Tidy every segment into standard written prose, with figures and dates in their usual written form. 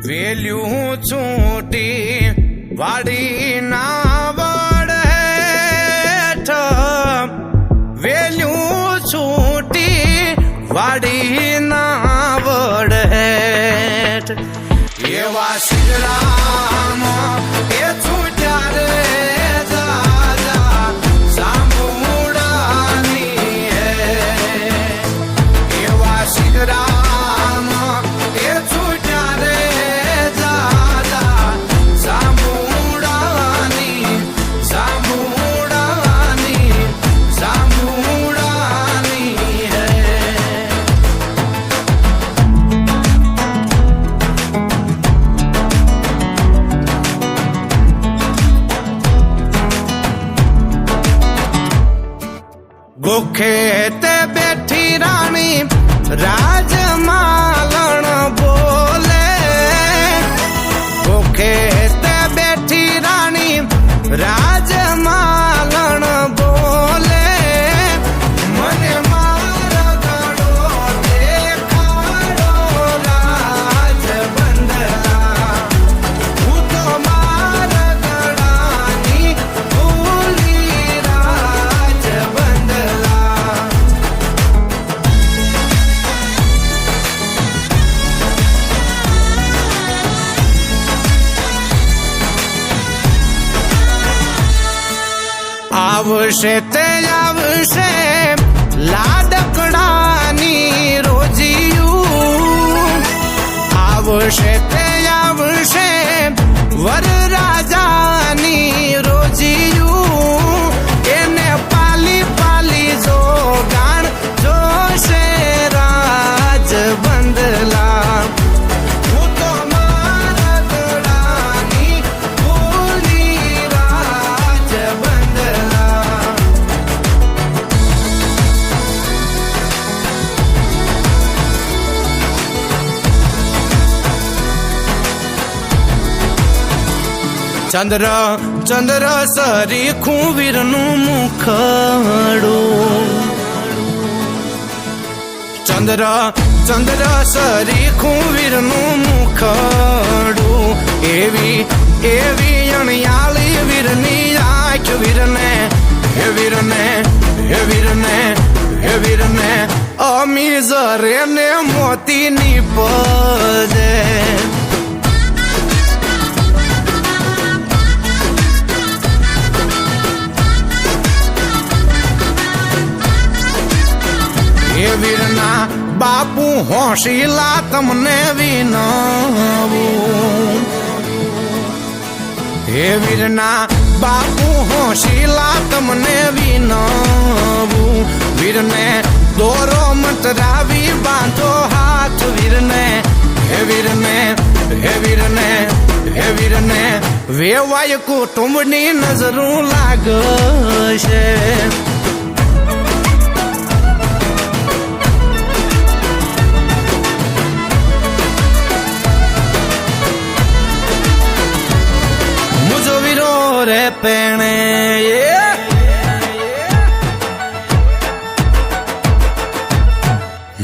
Value છૂટી વાડી ના વડ હેઠ, વેલ્યું છૂટી વાડી ના વડ હેઠ, એવા શ્રીરામ એ છૂટ્યા રે દાદા સાંભળાની હે, એવા શ્રીરામ એ છૂટ્યા રે દાદા સાંભળાની સાંભળાની સાંભળાની હે. ગોખે તે બેઠી રાણી રાજમાલણ બોલે, ગોખે તે બેઠી રાણી રાજમાલણ બોલે, મને મારા ગળો દેખાડો રાજબંધના, હું તો મારા ગળાની ભૂલી રાજબંધના. આવશે તે આવશે લાડકડાની રોજીયું, આવશે તે આવશે વરરાજાની રોજીયું, એને પાલી પાલી જો ગાણ જોશે રાજબંધલા, હું તો મારા ગળાની ભૂલી રાજબંધલા. ચંદ્ર ચંદ્ર સરીખું વીરનું મુખડું, ચંદ્ર ચંદ્ર સરીખું વીરનું મુખડું, એવી એવી અણિયાળી વીરની આંખ વીરને હે વીરને હે વીરને હે વીરને અમી જરે ને મોતી નીપજે. હે વીરના બાપુ હોશીલા તમને વિનવું, હે વીરના બાપુ હોશીલા તમને વિનવું, વીરને દોરો મટરાવી બાંધો હાથ વીરને હે વીરને હે વીરને હે વીરને વેવાય કુટુંબની નજરું લાગશે. રે પેણે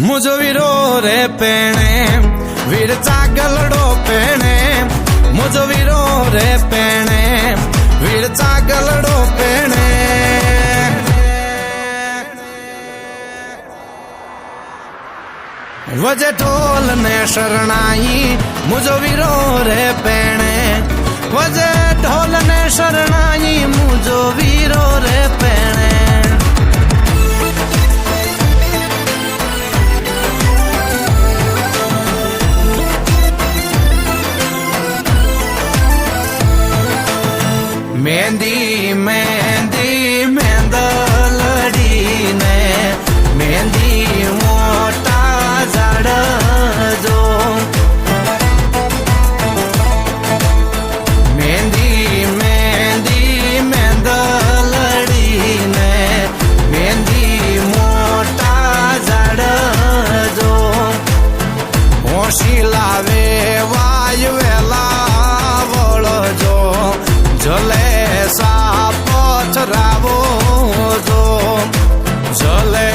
મુજો વીરો રે પેણે વીર ચાગલડો પેણે, મુજો વીરો રે પેણે વીર ચાગલડો પેણે. વજે ઢોલ ને શરણાઈ મુજો વીરો રે પેણે, વજે ઢોલ ને શરણાઈ મુજો વીરો રે પેણે. મહેંદી મહેંદી મેંદલડીને મહેંદી મોટા ઝાડજો, મહેંદી મહેંદી મેંદલડીને મહેંદી મોટા ઝાડજો, હોશી લાવે વાય વેલા વળજો, જલે સાપથરાવો જો, જલે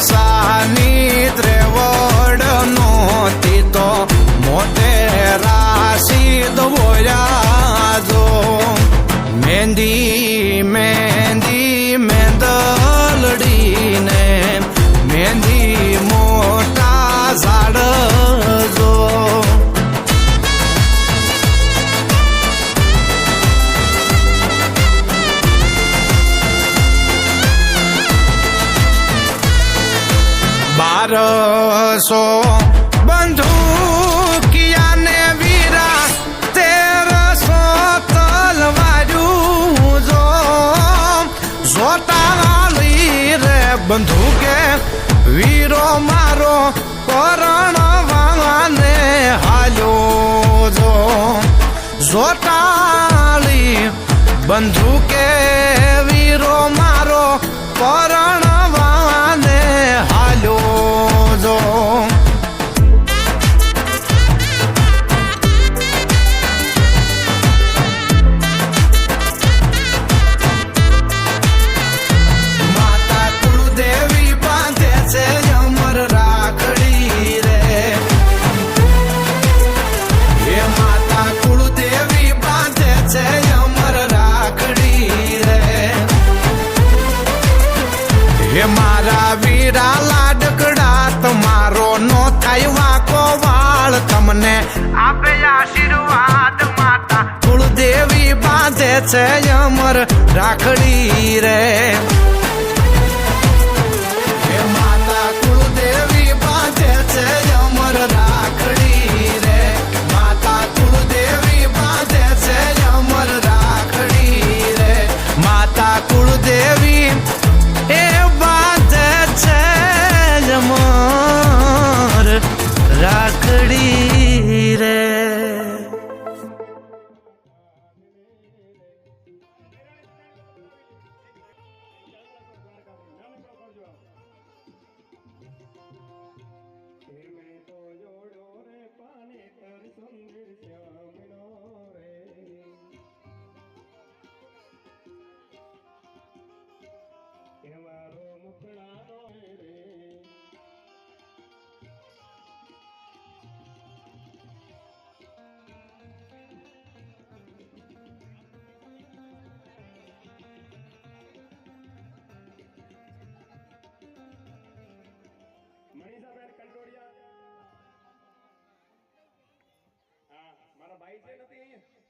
સાની ત્રેવડ નોતી તો મોટેરા સીધ બોલ્યા જો મહેંદી મહેંદી મેંદલડીને મહેંદી મોટા ઝાડ જો બારસો બંધુકિયાને વીરા 1300 તલવાર્યું જો જોટાળી રે બંધુકે વીરો મારો પરણવાને હાલ્યો જો જોટાળી બંધુકે વીરો મારો પરણવાને હાલ્યો જો માતા કુળદેવી બાંધે છે અમર રાખડી રે એ માતા કુળદેવી બાંધે છે અમર રાખડી રે હે મારા વીરા લાડકડા તમારો નો થાય વાકો વાળ તમને આપે આશીર્વાદ માતા કુળદેવી બાંધે છે અમર રાખડી રે હે માતા કુળદેવી બાંધે છે અમર રાખડી રે માતા કુળદેવી બાંધે છે અમર રાખડી રે માતા કુળદેવી એ બાંધે છે અમર રાખડી રે મનીષાબેન કંટોડિયા હા મારા ભાઈ છે નથી અહીંયા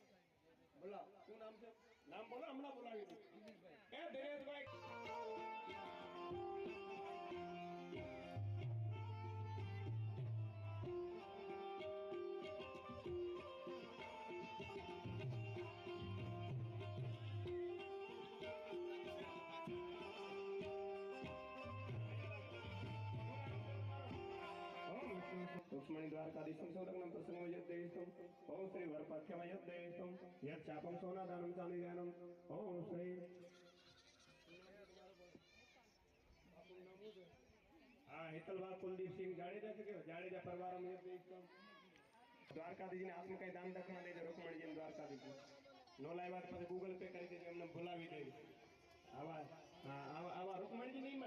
બોલા શું નામ છે નામ બોલો હમણાં બોલાવી દઉં એ દિનેશભાઈ रुक्मणी द्वारकाधीशं सौरग्नं प्रसन्नं यद्देशं ओम श्री वरपाख्यम यद्देशं यत् चापं सोनादानं चानुयानं ओम श्री हाँ हितलवार कुलदीप सिंह जाडेजा છે કે જાડેજા પરિવારમ यद्देशं દ્વારકાધીશને આત્મ કઈ દાન દક્ષિણા દેજો રૂકમણીજી દ્વારકાધીશ નો લાવ્યા પછી ગૂગલ પે કરી દેજો એમને બોલાવી દે આવા આવા રૂકમણીજી ની